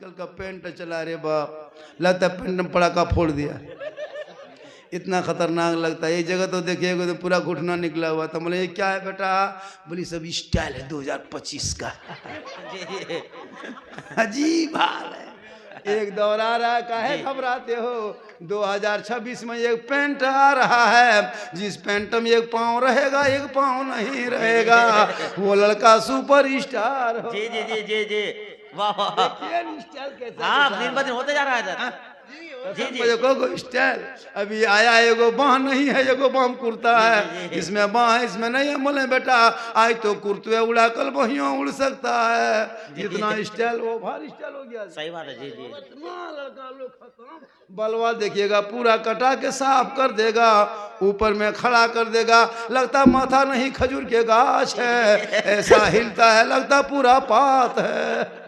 आजकल का पेंट चला रे बाप, लगता है पेंट में पड़ाका फोड़ दिया, इतना खतरनाक लगता है। एक जगह तो देखिएगा तो पूरा घुटना निकला हुआ था। बोले ये क्या है बेटा? बोली सब स्टाइल है 2025 का। अजीब हाल है। एक दौर आ रहा है, काहे घबराते हो? 2026 में एक पेंट आ रहा है, जिस पेंट में एक पाँव रहेगा एक पाँव नहीं रहेगा, वो लड़का सुपर स्टार हो। जी जी जी जी जी, वाह वाह, स्टाइल कैसे? हाँ दिन ब दिन होते जा रहा है सर। जी जी देखो स्टाइल अभी आया, एगो बाह नहीं है, एगो बाम कुर्ता है, इसमें बाह है इसमें नहीं है। बोले बेटा आज तो कुर्ते उड़ा कल बहियों उड़ सकता है, जितना स्टाइल वो भारी स्टाइल हो गया। सही बात है। जी जी, इतना लड़का लोग खत्म। बलवा देखिएगा पूरा कटा के साफ कर देगा, ऊपर में खड़ा कर देगा, लगता माथा नहीं खजूर के गाछ है, ऐसा हिलता है लगता पूरा पात है।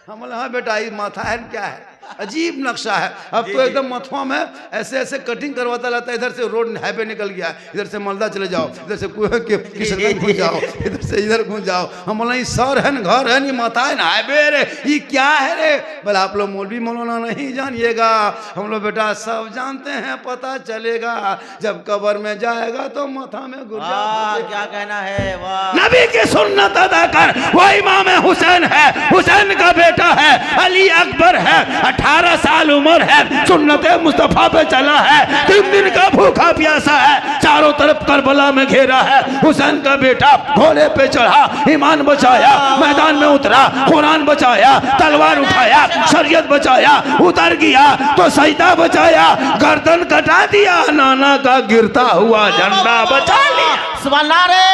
हम हाँ बेटा ये माथा है क्या है? अजीब नक्शा है। अब तो एकदम मथुआ में ऐसे ऐसे कटिंग करवाता रहता है। इधर से रोड हाईवे निकल गया, इधर से मालदा चले जाओ, इधर से किशनगंज घुस जाओ, इधर से इधर घुस जाओ। हम बोला ये सर है न घर है नहीं माथा है न हाईवे रे, ये क्या है रे? बोले आप लोग मौलवी मौलाना नहीं जानिएगा, हम लोग बेटा सब जानते हैं, पता चलेगा जब कब्र में जाएगा तो माथा में घुस जाओ। क्या कहना है? वाह, नबी की सुन्नत अदा कर, वो इमाम हुसैन है, हुसैन का बेटा है, अली अकबर है, 18 साल उम्र है, सुन्नत मुस्तफा पे चला है, 3 दिन का भूखा प्यासा है, चारों तरफ करबला में घेरा है। हुसैन का बेटा घोड़े पे चढ़ा, ईमान बचाया, मैदान में उतरा, कुरान बचाया, तलवार उठाया, शरीयत बचाया, उतर गया तो सजदा बचाया, गर्दन कटा दिया, नाना का गिरता हुआ झंडा बचा लिया। सुभान, नारे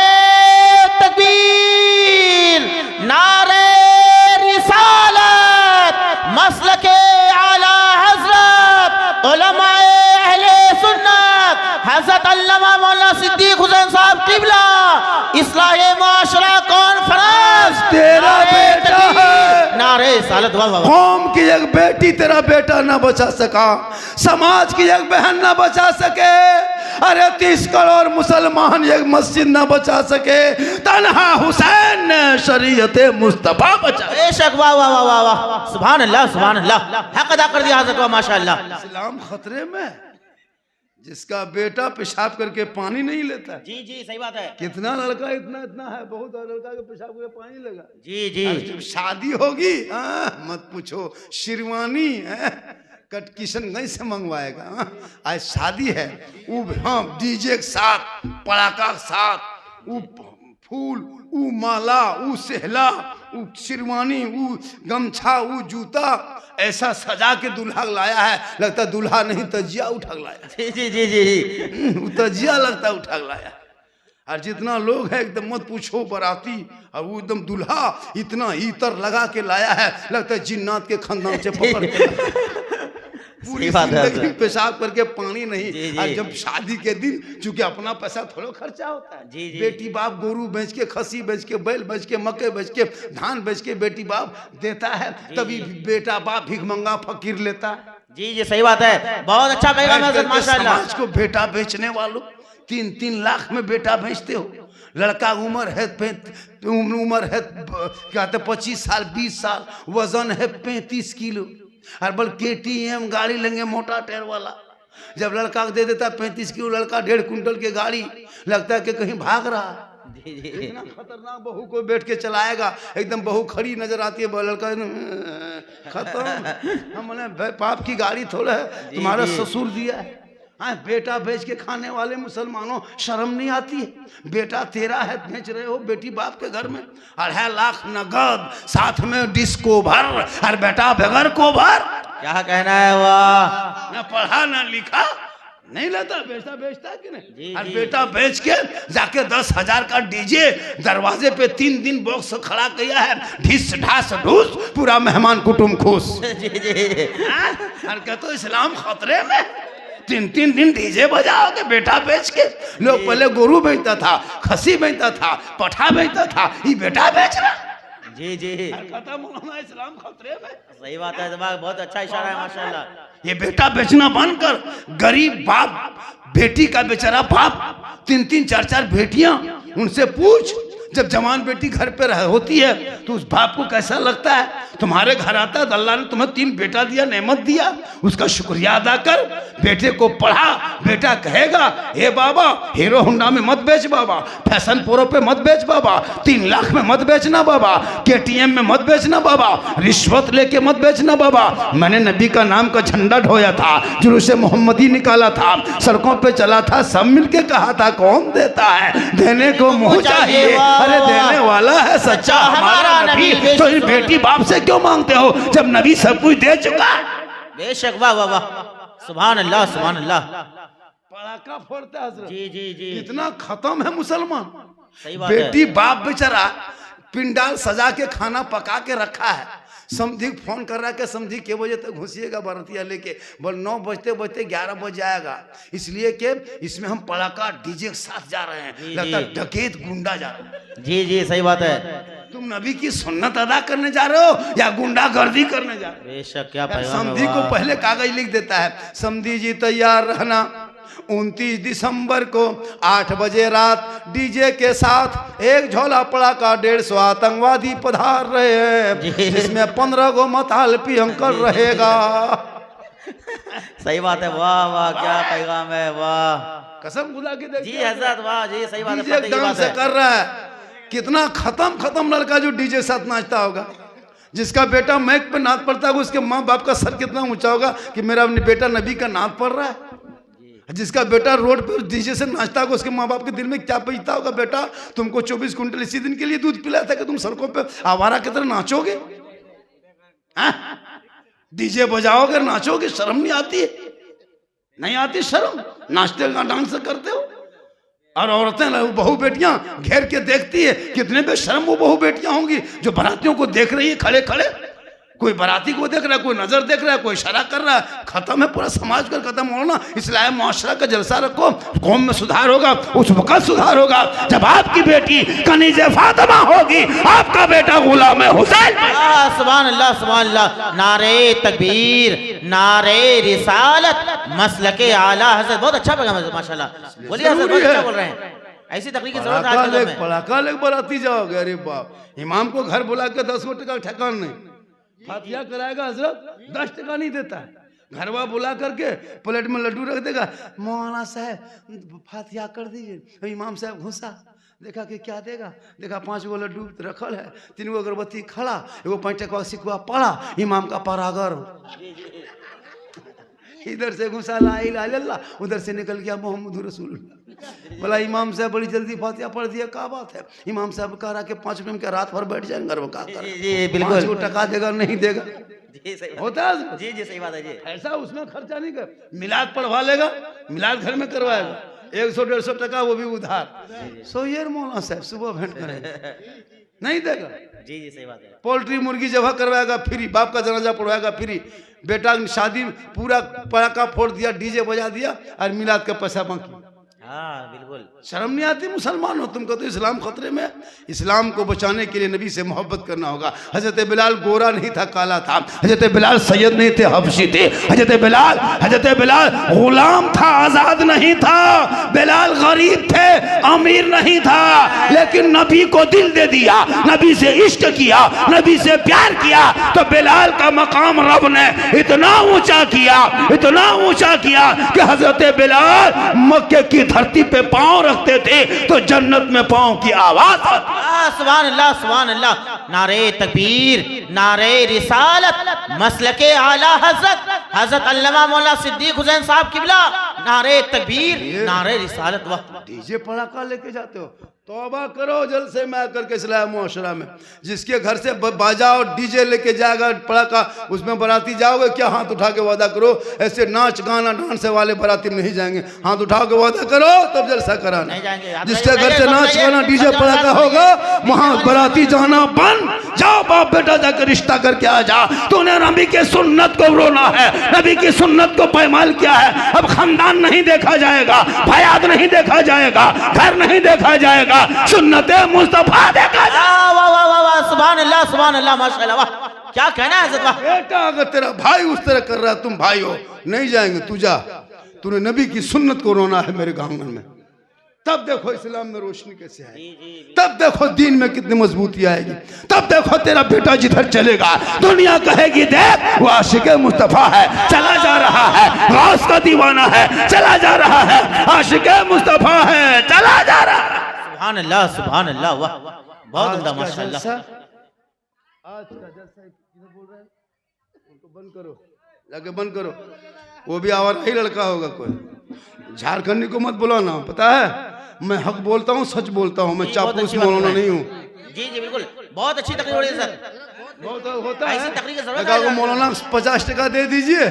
तकबीर, नारे रिसालत, मसलके आला हजरत उलमाए अहले सुन्नत हजरत अल्लामा मौलाना सिद्दीक हुसैन साहब किबला इस्लाहे माशरा कॉन्फ्रेंस तेरा बेटा है। नारे सालत। वाह वाह, कौम की एक बेटी तेरा बेटा ना बचा सका, समाज की एक बहन ना बचा सके, अरे 30 करोड़ मुसलमान एक मस्जिद ना बचा सके, तन्हा हुसैन ने शरीयत मुस्तफा बचा। बेशक, वाह वाह वाह वाह वाह, सुभान अल्लाह सुभान अल्लाह, हक अदा कर दिया हजरत, माशाअल्लाह। इस्लाम खतरे में, जिसका बेटा पेशाब करके पानी नहीं लेता। जी जी, सही बात है। कितना लड़का इतना इतना है, बहुत लड़का के पेशाब करके पानी लगा। जी जी, जब शादी होगी मत पूछो, शेरवानी किशनगंज से मंगवाएगा। आज शादी है, वो हाँ डीजे के साथ, पड़ाका के साथ, वो फूल, वो माला, वो सेहला, वो शेरवानी, वो गमछा, वो जूता, ऐसा सजा के दूल्हा लाया है, लगता दूल्हा नहीं तजिया उठा लाया। जी जी जी जी, तजिया लगता उठा लाया। और जितना लोग है एकदम मत पूछो, बराती, और वो एकदम दूल्हा इतना इतर लगा के लाया है, लगता है जिन्नात के खानदान से पकड़ के पूरी जिंदगी पेशाब करके पानी नहीं। जी जी, और जब शादी के दिन, चूंकि अपना पैसा थोड़ा खर्चा होता है, जी जी, बेटी बाप गोरू बेच के, खसी बेच के, बैल बेच के, मक्के बेच के, धान बेच के बेटी बाप देता है, तभी बेटा बाप भिख मंगा फकीर लेता है। जी जी, सही बात है। बहुत अच्छा पैगाम है माशाअल्लाह। समाज को बेटा बेचने वालों 3-3 लाख में बेटा बेचते हो। लड़का उम्र है कहते 25 साल 20 साल, वजन है 35 किलो, और बल KTM गाड़ी लेंगे मोटा टायर वाला। जब लड़का दे देता है 35 किलो, लड़का 1.5 कुंटल की गाड़ी, लगता है कि कहीं भाग रहा है। इतना खतरनाक बहू को बैठ के चलाएगा, एकदम बहू खड़ी नजर आती है, लड़का खत्म। हम बोले बाप की गाड़ी थोड़ा है, तुम्हारा ससुर दिया है। हाँ, बेटा बेच के खाने वाले मुसलमानों, शर्म नहीं आती है? बेटा तेरा है, बेच रहे हो बेटी बाप के घर में, 2.5 लाख नगद, साथ में डिस्को भर, और बेटा बगैर को भर। क्या कहना है? वाह, न पढ़ा न लिखा, नहीं लेता, बेचता बेचता कि नहीं? और बेटा बेच के जाके 10,000 का डीजे दरवाजे पे 3 दिन बॉक्स खड़ा किया है, ढिस ढास ढूस, पूरा मेहमान कुटुंब खुश। जी जी, और कहते इस्लाम खतरे में, 3-3 दिन डीजे बजाओगे बेटा बेच के। लोग पहले गोरू बेचता था, खसी बेचता था, पठा बेचता था, ये बेटा बेच रहा। जी जी, खत्म होना, इस्लाम खतरे में। सही बात है, दिमाग बहुत अच्छा इशारा है माशाअल्लाह। ये बेटा बेचना बंद कर। गरीब बाप, बेटी का बेचारा बाप, 3-3 4-4 बेटियां, उनसे पूछ जब जवान बेटी घर पे होती है तो उस बाप को कैसा लगता है? तुम्हारे घर आता है तो अल्लाह ने तुम्हें 3 बेटा दिया, नेमत दिया, उसका शुक्रिया अदा कर। बेटे को पढ़ा, बेटा कहेगा हे बाबा हीरो होंडा में मत बेच बाबा, फैशन प्रो पे मत बेच बाबा, 3 लाख में मत बेचना बाबा, KTM में मत बेचना बाबा, रिश्वत लेके मत बेचना बाबा। मैंने नबी का नाम का झंडा ढोया था, जुलूस मोहम्मदी निकाला था, सड़कों पे चला था, सब मिलके कहा था कौन देता है, देने को मुंह चाहिए, अरे देने वाला है सच्चा हमारा नबी। तो इस बेटी बाप से क्यों मांगते हो जब नबी सब कुछ दे चुका? बेशक, वाह वाह वाह, सुभान अल्लाह सुभान अल्लाह। पड़ाका फोड़ता है हजरत। जी जी जी, कितना खत्म है मुसलमान। सही बात है। बेटी बाप बेचारा पिंडाल सजा के खाना पका के रखा है, समझी फोन कर रहा है कि समझी के बजे तक घुसिएगा बारातिया लेके, बोल 9 बजते बजते 11 बज जाएगा, इसलिए कि इसमें हम पड़ाका डीजे के साथ जा रहे हैं, लगता है डकैत गुंडा जा रहे हैं। जी जी सही बात है। तुम नबी की सुन्नत अदा करने जा रहे हो या गुंडागर्दी करने जा रहे हो? बेशक, क्या पैगाम है। समधी को पहले कागज लिख देता है, समधी जी तैयार रहना, 29 दिसंबर को 8 बजे रात डीजे के साथ एक झोला पड़ाका 150 आतंकवादी पधार रहे हैं, जिसमें 15 गो मताल पियंकर रहेगा। सही बात है, वाह वाह, क्या पैगाम है, वाह। कसम खुदा की देख जी हजरत, वाह जी, सही बात है, डीजे पते की ढंग बात से है। कर रहा है। कितना खत्म लड़का जो डीजे साथ नाचता होगा, जिसका बेटा माइक पे नाच पड़ता है, उसके माँ बाप का सर कितना ऊंचा होगा कि मेरा बेटा नबी का नाच पढ़ रहा है। जिसका बेटा रोड पर डीजे से नाचता होगा, उसके माँ बाप के दिल में क्या बीतता होगा, बेटा तुमको 24 कुंटल इसी दिन के लिए दूध पिलाया था कि तुम सड़कों पे आवारा की तरह नाचोगे, डीजे बजाओगे, नाचोगे, शर्म नहीं आती है? नहीं आती शर्म? नाचते का डांस करते हो। और औरतें बहू बेटियां घेर के देखती है, कितने बेशर्म वो बहू बेटियां होंगी जो बारातियों को देख रही है खड़े खड़े। कोई बाराती को देख रहा है, कोई नजर देख रहा है, कोई इशारा कर रहा है। खत्म है पूरा समाज का, खत्म होना। इसलिए मुआशरा का जलसा रखो, कौम में सुधार होगा, उस वक्त सुधार होगा जब आपकी बेटी कनीज़े फातिमा होगी, आपका बेटा गुलाम हुसैन। सुभान अल्लाह सुभान अल्लाह। नारे तकबीर, नारे रिसालत, मसलके आला हज़रत। बहुत अच्छा पैगाम है माशाल्लाह। बोलिए हज़रत, बहुत अच्छा बोल रहे हैं। ऐसी तकरीर की जरूरत है आज में। पड़ाका लेके बाराती जाओगे, अरे बाप। इमाम को घर बुला के 10 टका ठेकान नहीं, फातिया कराएगा हजरत 10 टका नहीं देता है। घरवा बुला करके प्लेट में लड्डू रख देगा, मौलाना साहब फातिया कर दीजिए। इमाम साहब घुसा, देखा कि क्या देगा, देखा 5 गो लड्डू रखल है, 3 गो अगरबत्ती खड़ा, 1 5 टका सिकवा पड़ा, इमाम का परागर। इधर से घुसा ला इलाहा इल्लल्लाह, उधर से निकल गया मोहम्मद रसूलुल्लाह। बोला इमाम साहब बड़ी जल्दी फातिया पढ़ दिया, क्या बात है? इमाम साहब कह रहा कि 5 मिनट के रात भर बैठ जाएंगे घर में, क्या कर? जी बिल्कुल। 5 टका देगा नहीं देगा, जी सही होता है। जी जी सही बात है जी। ऐसा उसमें खर्चा नहीं कर, मिलाद पढ़वा लेगा, मिलाद घर में करवाएगा, 100-150 टका वो भी उधार। सो ये मौलाना साहब सुबह भेंट करेगा, नहीं देगा। जी जी सही बात है। पोल्ट्री मुर्गी जबा करवाएगा फ्री, बाप का जनाजा पढ़वाएगा फ्री, बेटा शादी पूरा पटाखा फोड़ दिया, डीजे बजा दिया और मिलाद का पैसा बाकी। हाँ बिल्कुल। शर्म नहीं आती? मुसलमान हो तुमको तो इस्लाम खतरे में। इस्लाम को बचाने के लिए नबी से मोहब्बत करना होगा। हजरत बिलाल गोरा नहीं था, काला था। हजरत बिलाल सैयद नहीं थे, हबशी थे। हजरत बिलाल गुलाम था, आजाद नहीं था। बिलाल गरीब थे, अमीर नहीं था, लेकिन नबी को दिल दे दिया, नबी से इश्क किया, नबी से प्यार किया, तो बिलाल का मकाम रब ने इतना ऊंचा किया, इतना ऊंचा किया कि हजरत बिलाल मक्के की धरती पे पांव रखते थे तो जन्नत में पांव की आवाज आती। सुभान अल्लाह सुभान अल्लाह। नारे तकबीर, नारे रिसालत, मसलके आला हजरत अल्लामा मौला सिद्दीक हुसैन साहब किबला। नारे तकबीर, नारे रिसालत। वाह, डीजे पटाखा लेके जाते हो, तौबा करो जल्द से मैं करके इस्लाम मुआशरा में। जिसके घर से बाजा और डीजे लेके जाएगा पटाखा, उसमें बाराती जाओगे क्या? हाथ उठा के वादा करो, ऐसे नाच गाना डांस वाले बाराती में नहीं जाएंगे। हाथ उठा के वादा करो तब जलसा कराना। जिसके घर से नाच गाना डीजे पटाखा होगा वहां बाराती जाना बंद। जाओ बाप बेटा जाकर रिश्ता करके आ जा। तूने नबी के सुन्नत को रोना है, नबी की सुन्नत को पैमाल किया है। अब खानदान नहीं देखा जाएगा, भयात नहीं देखा जाएगा, घर नहीं देखा जाएगा, सुन्नते मुस्तफा देखा जाएगा। वाह वाह वाह वाह, सुभान अल्लाह माशाअल्लाह। वाह, क्या कहना है हज़रत? वाह बेटा, अगर तेरा भाई उस तरह कर रहा है, तुम भाई हो, नहीं जाएंगे, तू जा। तूने नबी की सुन्नत को रोना है मेरे आंगन में, तब देखो इस्लाम में रोशनी कैसे आएगी, तब देखो दीन में कितनी मजबूती आएगी, तब देखो तेरा बेटा जिधर चलेगा दुनिया कहेगी देख वो आशिक मुस्तफा है, चला जा रहा है, गौस का दीवाना है, चला जा रहा है, आशिक मुस्तफा है, चला जा रहा है। सुभान अल्लाह, सुभान अल्लाह, वाह बहुत उम्दा माशाअल्लाह। आज का जलसा किधर बोल रहा है, उनको बंद करो, जाके बंद करो। वो भी आवारा ही लड़का होगा कोई, झारखंडी को मत बुलाना, पता है मैं हक बोलता हूँ, सच बोलता हूँ, मैं चापलूस मौलाना नहीं हूँ। जी जी बिल्कुल, बहुत अच्छी तकरीर हो रही है सर, बहुत होता ऐसी है। तकरीर की जरूरत है। मौलाना 50 टका दे दीजिए,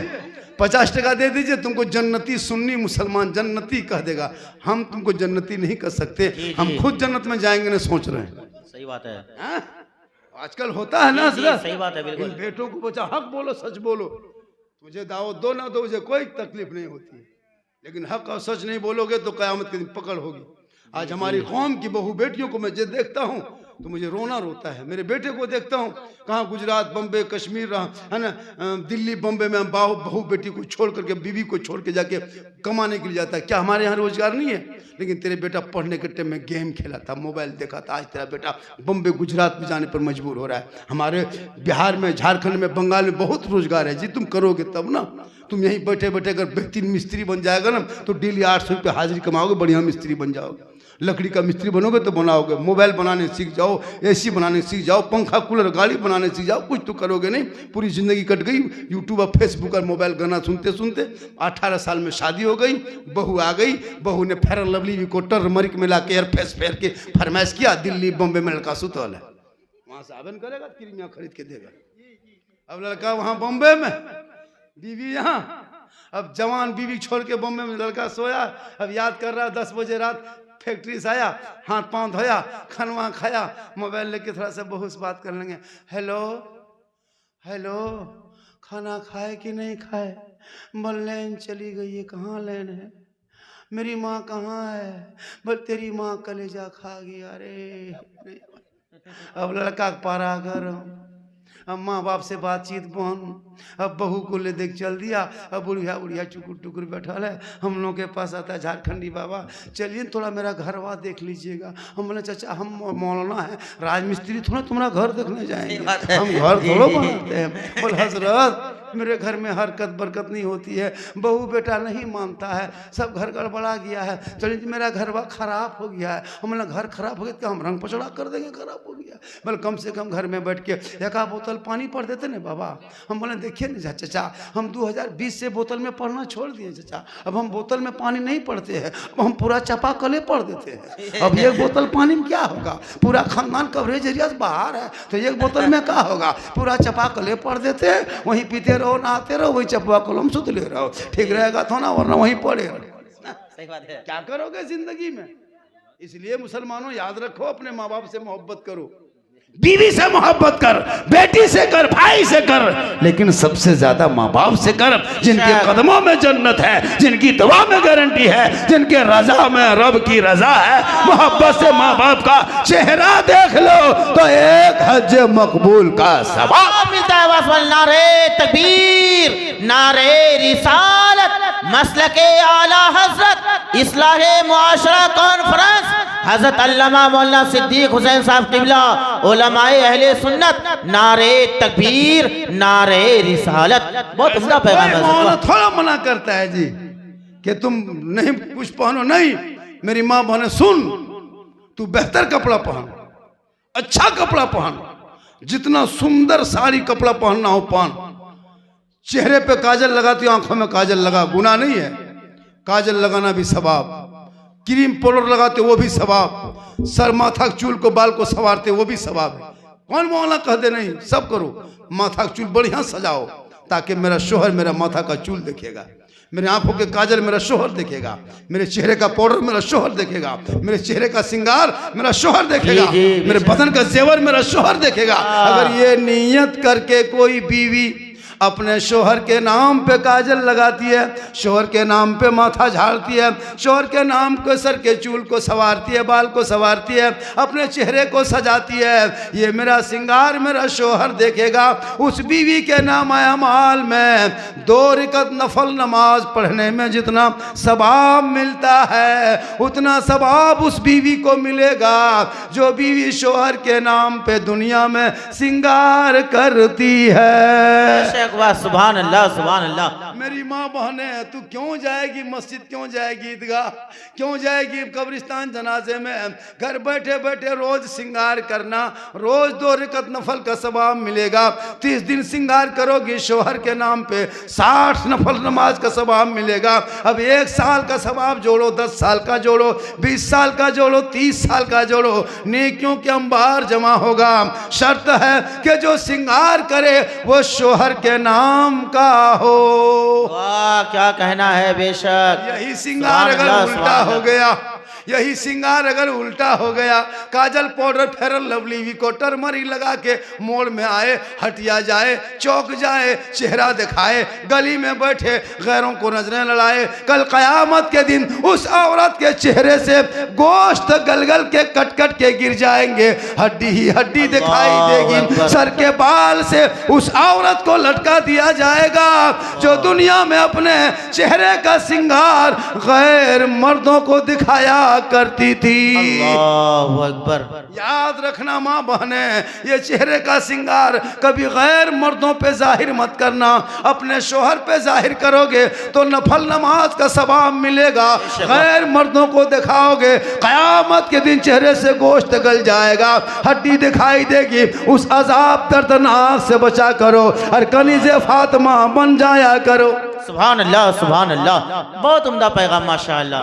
50 टका दे दीजिए, तुमको जन्नती सुन्नी मुसलमान जन्नती कह देगा। हम तुमको जन्नती नहीं कर सकते, हम खुद जन्नत में जाएंगे ना सोच रहे हैं। सही बात है, हाँ? आजकल होता है ना, सही बात है बिल्कुल। बेटों को बचा हक बोलो, सच बोलो, तुझे दावत दो ना दो मुझे कोई तकलीफ नहीं होती है, लेकिन हक और सच नहीं बोलोगे तो कयामत के दिन पकड़ होगी। आज हमारी कौम की बहू बेटियों को मैं जब देखता हूँ तो मुझे रोना रोता है। मेरे बेटे को देखता हूँ, कहाँ गुजरात, बम्बे, कश्मीर रहा है ना, दिल्ली, बम्बे में बहू बेटी को छोड़ करके, बीवी को छोड़ के जाके कमाने के लिए जाता है। क्या हमारे यहाँ रोजगार नहीं है? लेकिन तेरे बेटा पढ़ने के टाइम में गेम खेला था, मोबाइल देखा था, आज तेरा बेटा बम्बे, गुजरात में जाने पर मजबूर हो रहा है। हमारे बिहार में, झारखंड में, बंगाल में बहुत रोजगार है जी, तुम करोगे तब ना। तुम यहीं बैठे बैठे अगर बेहतरीन मिस्त्री बन जाएगा ना तो डेली 800 रुपये हाजिरी कमाओगे, बढ़िया मिस्त्री बन जाओगे। लकड़ी का मिस्त्री बनोगे तो बनाओगे, मोबाइल बनाने सीख जाओ, एसी बनाने सीख जाओ, पंखा कूलर गाड़ी बनाने सीख जाओ, कुछ तो करोगे नहीं, पूरी जिंदगी कट गई यूट्यूब और फेसबुक और मोबाइल गाना सुनते सुनते। 18 साल में शादी हो गई, बहू आ गई, बहू ने फेयर लवली को टर्मरिक मिला के एयरफेस फेयर के फरमाइश किया, दिल्ली बम्बे में लड़का सुतल है, वहाँ साबन करेगा, क्रीमिया खरीद के देगा। अब लड़का वहाँ बम्बे में, बीवी यहाँ, अब जवान बीवी छोड़ के बम्बे में लड़का सोया, अब याद कर रहा 10 बजे रात फैक्ट्री से आया, हाथ पांव धोया, खाना खाया, मोबाइल लेके थोड़ा सा बहू से बात कर लेंगे, हेलो हेलो खाना खाए कि नहीं खाए, बोल लैन चली गई है, कहाँ लैन है, मेरी माँ कहाँ है, बोल तेरी माँ कलेजा खा गई। अरे अब लड़का पारा गरम, अब माँ बाप से बातचीत बंद, अब बहू को ले देख चल दिया, अब बुढ़िया बुढ़िया चुकुर टुकुर बैठा है। हम लोग के पास आता है झारखंडी बाबा, चलिए थोड़ा मेरा घरवा देख लीजिएगा। हम बोले चाचा हम मौलाना है, राजमिस्त्री थोड़ा तुम्हारा घर देखने जाएंगे, हम घर थोड़ा बनाते हैं। बोल हजरत मेरे घर में हरकत बरकत नहीं होती है, बहू बेटा नहीं मानता है, सब घर गड़बड़ा गया है, चलिए मेरा घर खराब हो गया है। हम बोला घर खराब हो गया तो हम रंग पचड़ा कर देंगे, खराब हो गया। बोले कम से कम घर में बैठ के एक बोतल पानी पढ़ देते ना बाबा। हम बोले देखिए ना चाचा, हम 2020 से बोतल में पढ़ना छोड़ दिए चाचा, अब हम बोतल में पानी नहीं पढ़ते हैं, अब हम पूरा चापाकले पढ़ देते हैं। अब एक बोतल पानी में क्या होगा, पूरा खानदान कवरेज एरिया से बाहर है तो एक बोतल में क्या होगा, पूरा चापाकले पढ़ देते हैं, वहीं पीते रहो, नहाते रहो, वही चपवा कलम सुध ले रहो, ठीक रहेगा तो ना, वरना वहीं पड़े रहो। सही बात है, क्या करोगे जिंदगी में। इसलिए मुसलमानों याद रखो, अपने माँ बाप से मोहब्बत करो, बीवी से मोहब्बत कर, बेटी से कर, भाई से कर, लेकिन सबसे ज्यादा माँ बाप से कर, जिनके कदमों में जन्नत है, जिनकी दुआ में गारंटी है, जिनके रजा में रब की रजा है। मोहब्बत से माँ बाप का चेहरा देख लो तो एक हज मकबूल का सवाब मिलता है। वासवाल नारे तकबीर, नारे रिसालत, मसलके आला हजरत, इस्लाहे मुआशरा कॉन्फ्रेंस, हजरत अल्लामा मौलाना सिद्दीक हुसैन साहब किबला, उलमाए अहले सुन्नत, नारे तकबीर, नारे रिसालत। बहुत उम्दा पैगाम है। मौलाना थोड़ा मना करता है जी कि तुम नहीं कुछ पहनो, नहीं मेरी माँ बहने सुन, तू बेहतर कपड़ा पहन, अच्छा कपड़ा पहन, जितना सुंदर साड़ी कपड़ा पहनना हो पहन, चेहरे पे काजल लगाती, आंखों में काजल लगा, गुनाह नहीं है, काजल लगाना भी सवाब, क्रीम पाउडर लगाते वो भी सवाब, सर माथा चूल को बाल को संवारते वो भी सवाब है। कौन मौलाना कह दे नहीं, सब करो, माथा का चूल बढ़िया सजाओ ताकि मेरा शोहर मेरा माथा का चूल देखेगा, मेरे आंखों के काजल मेरा शोहर देखेगा, मेरे चेहरे का पाउडर मेरा शोहर देखेगा, मेरे चेहरे का सिंगार मेरा शोहर देखेगा, मेरे बदन का जेवर मेरा शोहर देखेगा। अगर ये नियत करके कोई बीवी अपने शोहर के नाम पे काजल लगाती है, शोहर के नाम पे माथा झाड़ती है, शोहर के नाम को सर के चूल को संवारती है, बाल को संवारती है, अपने चेहरे को सजाती है। ये मेरा श्रृंगार मेरा शोहर देखेगा। उस बीवी के नाम अमाल में 2 रकात नफल नमाज पढ़ने में जितना सवाब मिलता है उतना सवाब उस बीवी को मिलेगा जो बीवी शोहर के नाम पे दुनिया में श्रृंगार करती है। सुभान अल्लाह सुभान अल्लाह। मेरी माँ बहने, तू क्यों जाएगी मस्जिद, क्यों जाएगी ईदगाह, क्यों जाएगी कब्रिस्तान जनाजे में? घर बैठे बैठे रोज श्रृंगार करना, रोज 2 रकात नफल का सवाब मिलेगा। 30 दिन श्रृंगार करोगी शोहर के नाम पे 60 नफल नमाज का सवाब मिलेगा। अब 1 साल का सवाब जोड़ो, 10 साल का जोड़ो, 20 साल का जोड़ो, 30 साल का जोड़ो, नेकियों के अंबार जमा होगा। शर्त है कि जो श्रृंगार करे वो शोहर के नाम का हो। वाह क्या कहना है, बेशक। यही श्रृंगार अगर उल्टा हो गया, यही श्रृंगार अगर उल्टा हो गया, काजल पाउडर फेयर लवली को टरमरी लगा के मोड़ में आए, हटिया जाए, चौक जाए, चेहरा दिखाए, गली में बैठे गैरों को नजरें लड़ाए, कल कयामत के दिन उस औरत के चेहरे से गोश्त गलगल के कट कट के गिर जाएंगे, हड्डी ही हड्डी दिखाई देगी। सर के बाल से उस औरत को लटका दिया जाएगा जो दुनिया में अपने चेहरे का श्रृंगार गैर मर्दों को दिखाया करती थी। अल्लाहु अकबर। याद रखना माँ बहने, ये चेहरे का श्रृंगार कभी गैर मर्दों पे जाहिर मत करना। अपने शोहर पे जाहिर करोगे तो नफल नमाज का सवाब मिलेगा, गैर मर्दों को दिखाओगे कयामत के दिन चेहरे से गोश्त गल जाएगा, हड्डी दिखाई देगी। उस अजाब दर्दनाक से बचा करो और कनीज़े फातिमा बन जाया करो। सुभान अल्लाह सुभान अल्लाह। बहुत उम्दा पैगाम माशाअल्लाह।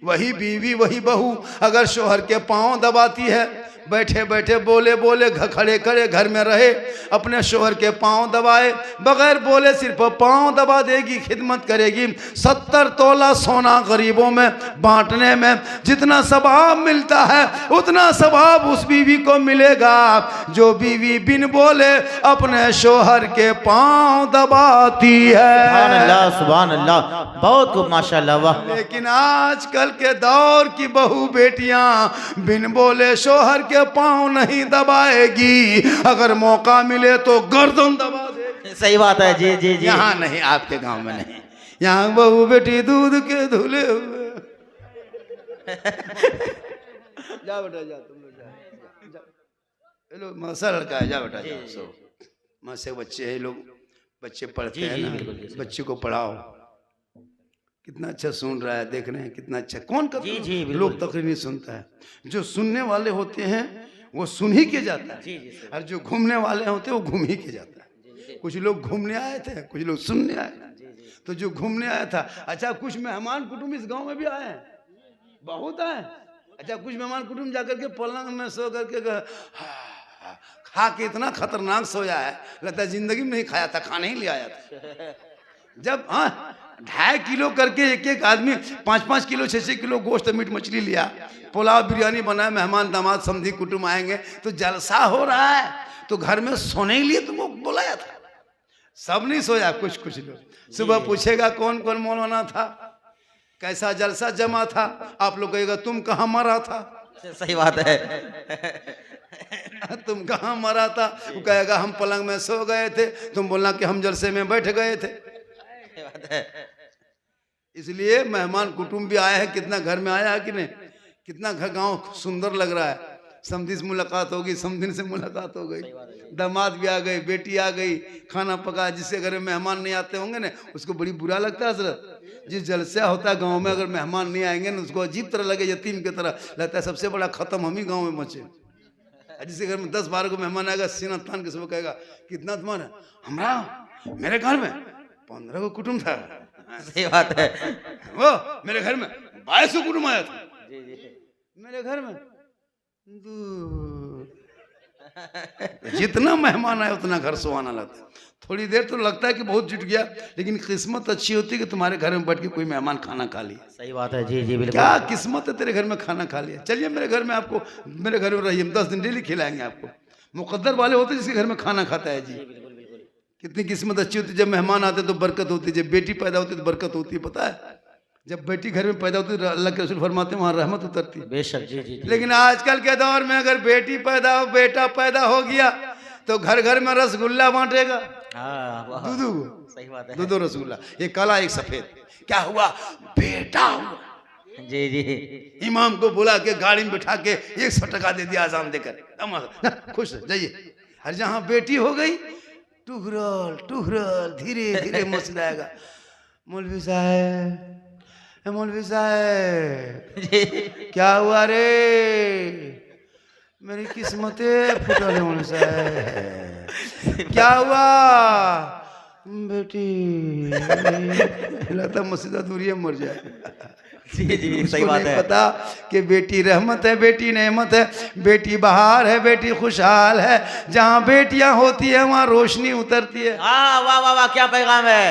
वही बीवी वही बहू अगर शोहर के पांव दबाती है, बैठे बैठे बोले बोले खड़े खड़े घर में रहे, अपने शोहर के पांव दबाए, बगैर बोले सिर्फ पांव दबा देगी, खिदमत करेगी। 70 तोला सोना गरीबों में बांटने में जितना सवाब मिलता है उतना सवाब उस बीवी को मिलेगा जो बीवी बिन बोले अपने शोहर के पांव दबाती है। सुभान अल्लाह सुभान अल्लाह। बहुत खूब माशाअल्लाह। वाह। लेकिन आजकल के दौर की बहू बेटियां बिन बोले शोहर के पांव नहीं दबाएगी, अगर मौका मिले तो गर्दन दबा दे। सही बात है जी जी जी। यहाँ नहीं, आपके गांव में नहीं, यहाँ बहू बेटी दूध के धुले हुए। जा बेटा जा, तुम लोग जा, हेलो मसा लड़का है, जा बेटा जा, सो माँ से बच्चे हैं, लोग बच्चे पढ़ते हैं ना, बच्चे को पढ़ाओ। कितना अच्छा सुन रहा है, देख रहे हैं कितना अच्छा। कौन का लोग तकरीर नहीं सुनता है, जो सुनने वाले होते हैं वो सुन ही के जाता है, और जो घूमने वाले होते हैं वो घूम ही के जाता है। कुछ लोग घूमने आए थे, कुछ लोग सुनने आए, तो जो घूमने आया था, अच्छा कुछ मेहमान कुटुंब इस गांव में भी आए हैं, बहुत आए। अच्छा कुछ मेहमान कुटुंब जाकर के पलंग में सो करके खा के इतना खतरनाक सोया है, लगता है जिंदगी में नहीं खाया था, खाने ही ले आया था। जब 2.5 किलो करके एक एक आदमी 5-5 किलो 6-6 किलो गोश्त मीट मछली लिया, पुलाव बिरयानी बनाया, मेहमान दामाद समधी कुटुंब आएंगे तो जलसा हो रहा है, तो घर में सोने के लिए तुमको बुलाया था। सब नहीं सोया, कुछ कुछ लोग। सुबह पूछेगा कौन कौन मौलाना था, कैसा जलसा जमा था, आप लोग कहेगा तुम कहाँ मरा था। सही बात है। तुम कहाँ मरा था, वो कहेगा हम पलंग में सो गए थे, तुम बोलना कि हम जलसे में बैठ गए थे। इसलिए मेहमान कुटुंब भी आए हैं, कितना घर में आया है कि नहीं, कितना घर गांव सुंदर लग रहा है। समधी से मुलाकात होगी, समधिन से मुलाकात हो गई, दामाद भी आ गई, बेटी आ गई, खाना पका। जिसके घर में मेहमान नहीं आते होंगे ना उसको बड़ी बुरा लगता है हजरत। जिस जलसा होता है गांव में, अगर मेहमान नहीं आएंगे ना उसको अजीब तरह लगे, यतीम की तरह लगता है सबसे बड़ा खत्म हम ही गाँव में बचे। जिसके घर में 10-12 को मेहमान आएगा, सीना तान के सुबह कहेगा कितना तुम्हारा, हमारा मेरे घर में 15 को कुटुंब था। सही बात है। वो मेरे घर में 22 कुटुंब आया था, मेरे घर में जितना मेहमान आए उतना घर सुहाना लगता है। थोड़ी देर तो लगता है कि बहुत जुट गया, लेकिन किस्मत अच्छी होती है कि तुम्हारे घर में बैठ के कोई मेहमान खाना खा लिया। सही बात है जी जी बिल्कुल। क्या किस्मत है तेरे घर में खाना खा लिया। चलिए मेरे घर में, आपको मेरे घर में रहिए, 10 दिन डेली खिलाएंगे आपको। मुकद्दर वाले होते जिसके घर में खाना खाता है जी। कितनी किस्मत अच्छी होती, जब मेहमान आते तो बरकत होती, जब बेटी पैदा होती तो बरकत होती है, पता है? जब बेटी घर में पैदा होती है तो अल्लाह के रसूल फरमाते हैं वहाँ रहमत उतरती है। बेशक जी जी, जी। लेकिन आजकल के दौर में अगर बेटी पैदा हो, बेटा पैदा हो गया तो घर घर में रसगुल्ला बांटेगा, हाँ वाह, दूधू, सही बात है। दूधो रसगुल्ला, एक काला एक सफेद। क्या हुआ? बेटा हुआ। जी जी, इमाम को बुला के गाड़ी में बिठा के 100 टका दे दिया आजान देकर, खुश जाइए। और जहाँ बेटी हो गई टुहरल टुहरल, धीरे धीरे मुस्कुराएगा। मौलवी साहब, मौलवी साहब, क्या हुआ रे? मेरी किस्मतें फुटल है मौलवी साहब। क्या हुआ? बेटी लगता मस्जिद दूरी मर जाए। जी जी, सही उसको बात नहीं है। पता कि बेटी रहमत है, बेटी नेमत है, बेटी बहार है, बेटी खुशहाल है। जहाँ बेटियां होती है वहाँ रोशनी उतरती है। हाँ वाह वाह वाह, क्या पैगाम है,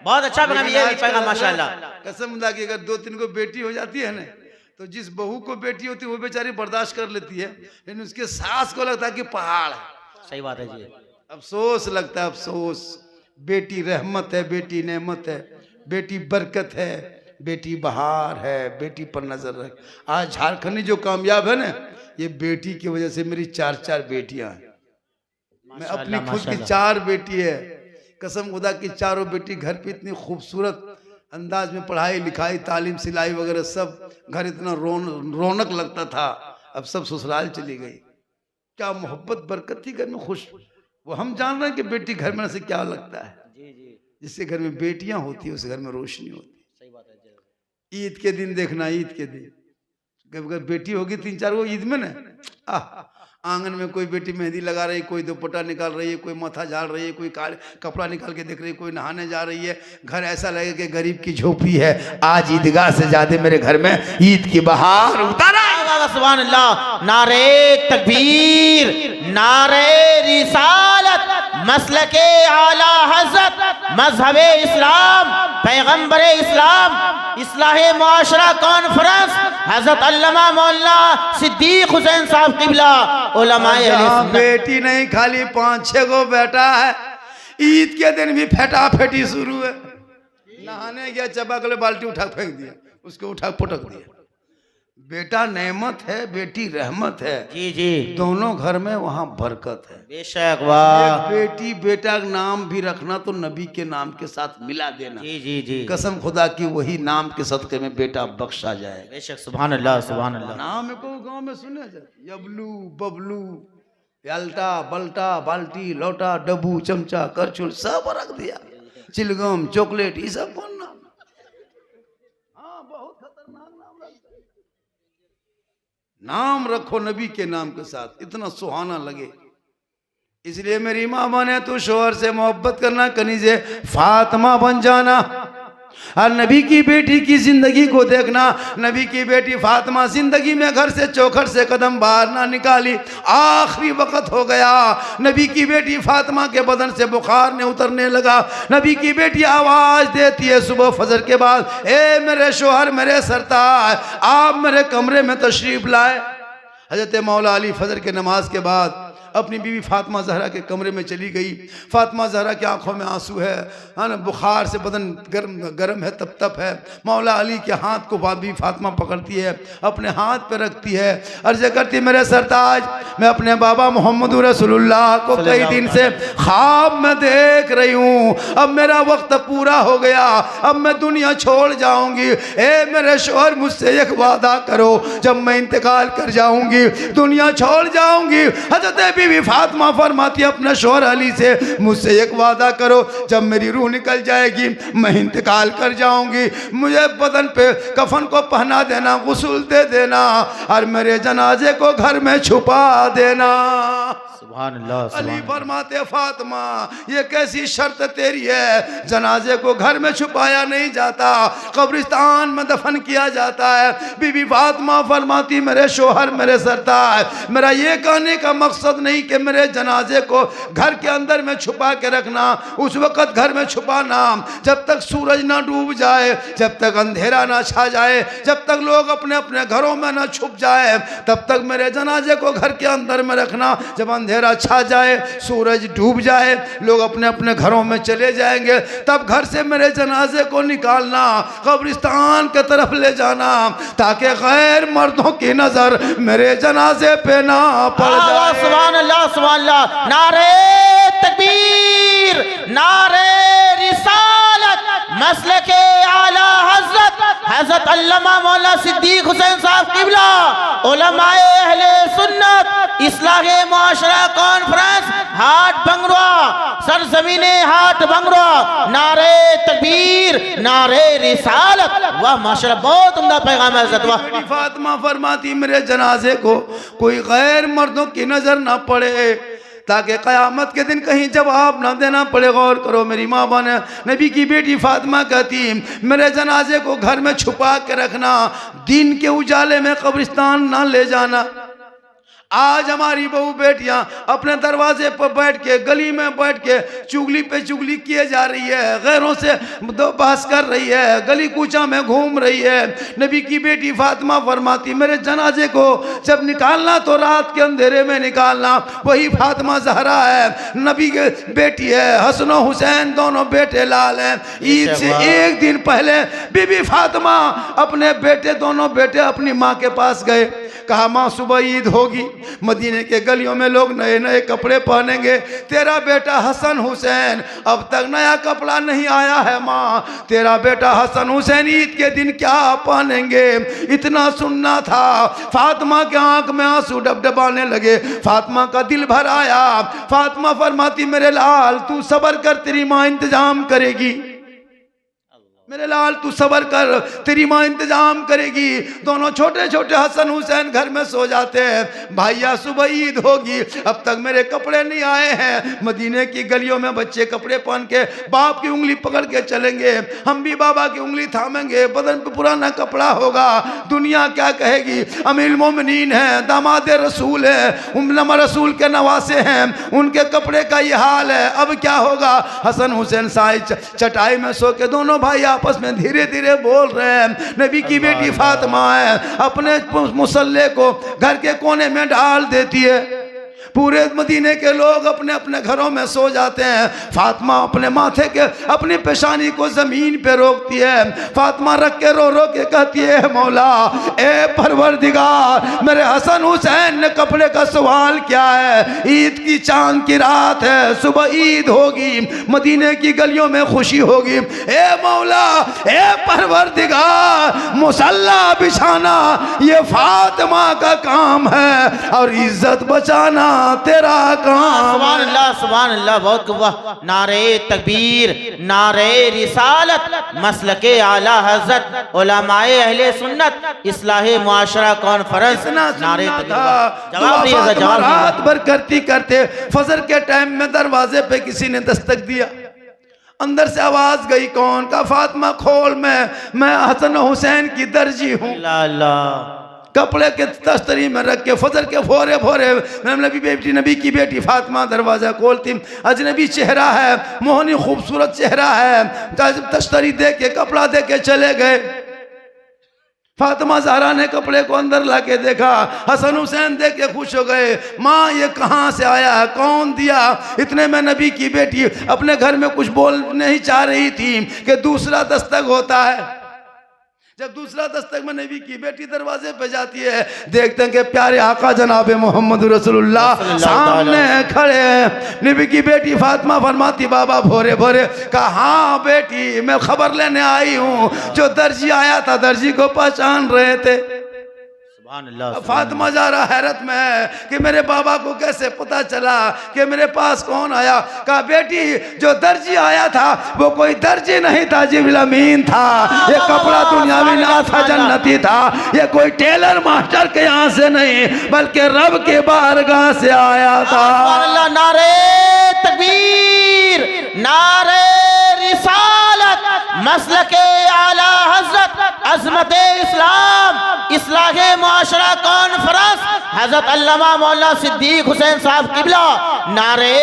बहुत अच्छा पैगाम, ये भी पैगाम माशाल्लाह। कसम खुदा की अगर 2-3 को बेटी हो जाती है ना, तो जिस बहू को बेटी होती है वो बेचारी बर्दाश्त कर लेती है, लेकिन उसके सास को लगता है कि पहाड़ है। सही बात है जी। अफसोस लगता है, अफसोस। बेटी रहमत है, बेटी नेमत है, बेटी बरकत है, बेटी बहार है, बेटी पर नजर रख। आज झारखंडी जो कामयाब है ना, ये बेटी की वजह से। मेरी 4 बेटियां हैं, मैं अपनी खुद की 4 बेटी है। कसम खुदा की चारों बेटी घर पे इतनी खूबसूरत अंदाज में पढ़ाई लिखाई तालीम सिलाई वगैरह सब, घर इतना रौनक लगता था। अब सब ससुराल चली गई। क्या मोहब्बत बरकत थी घर में, खुश। वो हम जान रहे हैं कि बेटी घर में से क्या लगता है। जी जी, जिससे घर में बेटियां होती है उस घर में रोशनी होती है। सही बात है। ईद के दिन देखना, ईद के दिन अगर बेटी होगी 3-4 वो ईद में ना, आंगन में कोई बेटी मेहंदी लगा रही, कोई दुपट्टा निकाल रही है, कोई माथा झाड़ रही है, कोई कपड़ा निकाल के देख रही है, कोई नहाने जा रही है। घर ऐसा लगे कि गरीब की झोपड़ी है। आज ईदगाह से ज्यादा मेरे घर में ईद की बहार उतारा। सुभान अल्लाह, नारे तकबीर, नारे रिसालत, मसलके आला हज़रत, मजहबे इस्लाम, पैगंबरे इस्लाम, इस्लाहे मुआशरा कॉन्फ्रेंस, हजरत अल्लामा मौलाना सिद्दीक हुसैन साहब किबला, उलमाए अहले सुन्नत। बेटी नहीं, खाली 5-6 गो बेटा है। ईद के दिन भी फेटा फेटी शुरू है। नहाने गया, चपाकले बाल्टी उठा फेंक दिया, उसको उठा पटक दिया। बेटा नेमत है, बेटी रहमत है। जी जी, दोनों घर में वहाँ बरकत है। बेशक वाह। बेटी बेटा का नाम भी रखना तो नबी के नाम के साथ मिला देना। जी जी जी, कसम खुदा की वही नाम के सदके में बेटा बख्शा जाए। बेशक, सुभान अल्लाह सुभान अल्लाह। नाम को गांव में सुने जाए, यबलू बबलू, याल्टा बल्टा, बाल्टी लोटा, डब्बू चमचा करछुल सब रख दिया। चिलगम चॉकलेट ये सब कौन नाम? हाँ, बहुत खतरनाक नाम रखते। नाम रखो नबी के नाम के साथ, इतना सुहाना लगे। इसलिए मेरी माँ बने तो शोहर से मोहब्बत करना, कनीज़े फातिमा बन जाना। और नबी की बेटी की जिंदगी को देखना। नबी की बेटी फातिमा जिंदगी में घर से चौखट से कदम बाहर ना निकाली। आखिरी वक्त हो गया, नबी की बेटी फातिमा के बदन से बुखार ने उतरने लगा। नबी की बेटी आवाज देती है सुबह फजर के बाद, ए मेरे शोहर, मेरे सरताज, आप मेरे कमरे में तशरीफ लाए। हजरत मौला अली फजर के नमाज के बाद अपनी बीवी फातिमा जहरा के कमरे में चली गई। फातिमा जहरा की आंखों में आंसू है ना, बुखार से बदन गर्म है, तप है। मौला अली के हाथ को बीवी फातिमा पकड़ती है, अपने हाथ पे रखती है, अर्ज करती है, मेरे सरताज, मैं अपने बाबा मोहम्मद रसूलुल्लाह को कई दिन से ख्वाब में देख रही हूँ। अब मेरा वक्त पूरा हो गया, अब मैं दुनिया छोड़ जाऊंगी। ए मेरे शोहर, मुझसे एक वादा करो, जब मैं इंतकाल कर जाऊंगी, दुनिया छोड़ जाऊंगी। हजरत बीवी फातिमा फरमाती अपने शोहर अली से, मुझसे एक वादा करो, जब मेरी रूह निकल जाएगी, मैं इंतकाल कर जाऊंगी, मुझे बदन पे कफन को पहना देना, गुस्ल दे देना और मेरे जनाजे को घर में छुपा देना। सुभान अल्लाह। अली फरमाते, फातिमा ये कैसी शर्त तेरी है? जनाजे को घर में छुपाया नहीं जाता, कब्रिस्तान में दफन किया जाता है। बीबी फातिमा फरमाती, मेरे शोहर, मेरे सरताज, मेरा ये कहने का मकसद नहीं कि मेरे जनाजे को घर के अंदर में छुपा के रखना। उस वक्त घर में छुपाना जब तक सूरज ना डूब जाए, जब तक अंधेरा ना छा जाए, जब तक लोग अपने अपने घरों में ना छुप जाए, तब तक मेरे जनाजे को घर के अंदर में रखना। जब अंधेरा अंधेरा छा जाए, सूरज डूब जाए, लोग अपने अपने घरों में चले जाएंगे, तब घर से मेरे जनाजे को निकालना, कब्रिस्तान के तरफ ले जाना, ताकि गैर मर्दों की नजर मेरे जनाजे पे ना पड़ जाए। सुभान अल्लाह, सुभान अल्लाह। नारे तकबीर, नारे रिसालत, मसलके आला हजरत हजरत अल्लामा मौलाना सिद्दीक हुसैन साहब किबला, उलमाए अहले सुन्नत, इस्लाहे मुआशरा कॉन्फ्रेंस हाट बंगरा, सरजमीने हाट बंगरा, नारे तकबीर, नारे रिसालत। वाह माशाल्लाह, बहुत उम्दा पैगाम है हजरत। वाह। फातिमा फरमाती मेरे जनाजे को कोई गैर मर्दों की नजर ना पड़े, ताकि क़यामत के दिन कहीं जवाब ना देना पड़े। गौर करो, मेरी माँ बने नबी की बेटी फातिमा कहती मेरे जनाजे को घर में छुपा के रखना, दिन के उजाले में कब्रिस्तान ना ले जाना। आज हमारी बहू बेटियां अपने दरवाजे पर बैठ के, गली में बैठ के चुगली पे चुगली किए जा रही है, गैरों से बहस कर रही है, गली कूचा में घूम रही है। नबी की बेटी फातिमा फरमाती मेरे जनाजे को जब निकालना तो रात के अंधेरे में निकालना। वही फातिमा जहरा है, नबी की बेटी है, हसन और हुसैन दोनों बेटे लाल हैं। ईद से एक दिन पहले बीबी फातिमा अपने बेटे, दोनों बेटे अपनी माँ के पास गए, कहा माँ सुबह ईद होगी, मदीने के गलियों में लोग नए नए कपड़े पहनेंगे, तेरा बेटा हसन हुसैन अब तक नया कपड़ा नहीं आया है माँ, तेरा बेटा हसन हुसैन ईद के दिन क्या पहनेंगे। इतना सुनना था। फातिमा के आंख में आंसू डबडबाने लगे, फातिमा का दिल भर आया। फातिमा फरमाती मेरे लाल तू सब्र कर, तेरी माँ इंतजाम करेगी, मेरे लाल तू सबर कर, तेरी माँ इंतजाम करेगी। दोनों छोटे छोटे हसन हुसैन घर में सो जाते हैं। भैया सुबह ईद होगी, अब तक मेरे कपड़े नहीं आए हैं। मदीने की गलियों में बच्चे कपड़े पहन के बाप की उंगली पकड़ के चलेंगे, हम भी बाबा की उंगली थामेंगे, बदन पे पुराना कपड़ा होगा, दुनिया क्या कहेगी। अमीरुल मोमिनीन है, दामाद रसूल है, उम्मा रसूल के नवासे हैं, उनके कपड़े का ये हाल है, अब क्या होगा। हसन हुसैन साई चटाई में सो के दोनों भाई आपस में धीरे धीरे बोल रहे हैं। नबी की बेटी फातिमा है, अपने मुसल्ले को घर के कोने में डाल देती है। पूरे मदीने के लोग अपने अपने घरों में सो जाते हैं। फातिमा अपने माथे के, अपनी पेशानी को जमीन पे रोकती है। फातिमा रख के रो रो के कहती है मौला ए परवरदिगार, मेरे हसन हुसैन ने कपड़े का सवाल क्या है। ईद की चांद की रात है, सुबह ईद होगी, मदीने की गलियों में खुशी होगी। ए मौला, ए परवरदिगार, मुसल्ला बिछाना ये फातिमा का काम है और इज्जत बचाना तेरा काम। सुभान अल्लाह, सुभान अल्लाह, बहुत वाह। नारे तकबीर, नारे रिसालत, मसलके आला हजरत, उलमाए अहले सुन्नत, इस्लाहे मुआशरा कॉन्फ्रेंस, नारे तकबीर। जवाब नहीं है, जवाब नहीं। रात भर करती करते फजर के टाइम में दरवाजे पे किसी ने दस्तक दिया। अंदर से आवाज गई, कौन? का फातिमा खोल, मैं हसन हुसैन की दर्जी हूँ। कपड़े के तस्तरी में रख के फजर के फोरे फोरे नबी की बेटी फातिमा दरवाजा खोलती। अजनबी चेहरा है, मोहनी खूबसूरत चेहरा है, तस्तरी दे के, कपड़ा दे के चले गए। फातिमा ज़हरा ने कपड़े को अंदर ला के देखा, हसन हुसैन देख के खुश हो गए। माँ ये कहाँ से आया है, कौन दिया? इतने में नबी की बेटी अपने घर में कुछ बोल नहीं चाह रही थी कि दूसरा दस्तक होता है। जब दूसरा दस्तक में नबी की बेटी दरवाजे पे जाती है, देखते हैं कि प्यारे आका जनाब मोहम्मद रसूलुल्लाह सामने खड़े हैं। नबी की बेटी फातिमा फरमाती बाबा भोरे भोरे, कहा हाँ बेटी मैं खबर लेने आई हूँ, जो दर्जी आया था दर्जी को पहचान रहे थे। फातिमा ज़हरा हैरत में है कि मेरे बाबा को कैसे पता चला कि मेरे पास कौन आया। कहा बेटी जो दर्जी आया था वो कोई दर्जी नहीं था, जिब्रील अमीन था। ये कपड़ा दुनियावी ना था, जन्नती था। ये कोई टेलर मास्टर के यहाँ से नहीं बल्कि रब के बारगाह से आया था। नारे तकबीर, नारे रिसालत, मसलके आला हजरत, अज़मत इस्लाम, इस्लाहे मुआशरा कॉन्फ्रेंस, हजरत अल्लामा मौलाना सिद्दीक हुसैन साहब किबला, नारे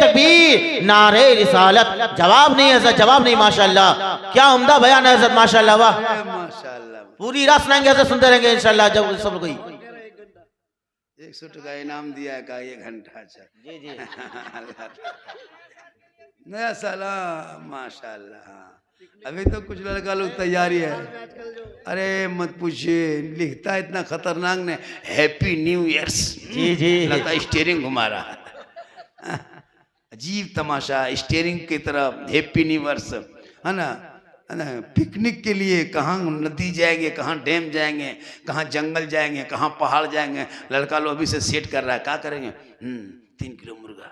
तकबीर, नारे रिसालत। जवाब नहीं है, जवाब नहीं। माशाल्लाह, क्या उम्दा बयान है हजरत, माशाल्लाह। वाह, पूरी रात सुनाएंगे, सुनते रहेंगे इंशाल्लाह जब सब कोई। 100 टका इनाम दिया है का 1 घंटा। अच्छा जी जी नया सलाम माशाल्लाह। हाँ अभी तो कुछ लड़का लोग तैयारी है। अरे मत पूछिए, लिखता है इतना खतरनाक ने, हैप्पी न्यू ईयर्स। जी जी लगता है स्टीयरिंग घुमा रहा है। अजीब तमाशा, स्टीयरिंग की तरह हैप्पी न्यू ईयर्स है ना। पिकनिक के लिए कहाँ नदी जाएंगे, कहाँ डैम जाएंगे, कहाँ जंगल जाएंगे, कहाँ पहाड़ जाएंगे। लड़का लोग अभी से सेट कर रहा है, क्या करेंगे। 3 किलो मुर्गा,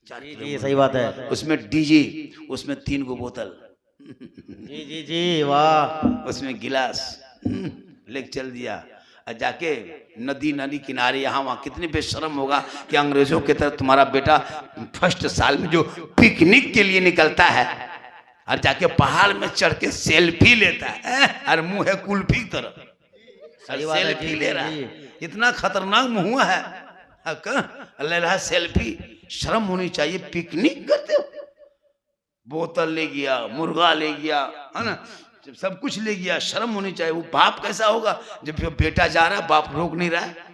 4 किलो जी सही बात है। उसमें डीजे, उसमें 3 गो बोतल, जी जी जी वाह, उसमें गिलास लेके चल दिया और जाके नदी नदी किनारे यहाँ वहाँ। कितनी बेशर्म होगा कि अंग्रेजों की तरह तुम्हारा बेटा फर्स्ट साल में जो पिकनिक के लिए निकलता है और जाके पहाड़ में चढ़ के सेल्फी लेता है और मुंह है कुल्फी की तरह, सेल्फी ले रहा है। इतना खतरनाक मुंह है, ले रहा सेल्फी। शर्म होनी चाहिए। पिकनिक करते हो, बोतल ले गया, मुर्गा ले गया, है ना, सब कुछ ले गया। शर्म होनी चाहिए। वो बाप कैसा होगा जब बेटा जा रहा है, बाप रोक नहीं रहा है।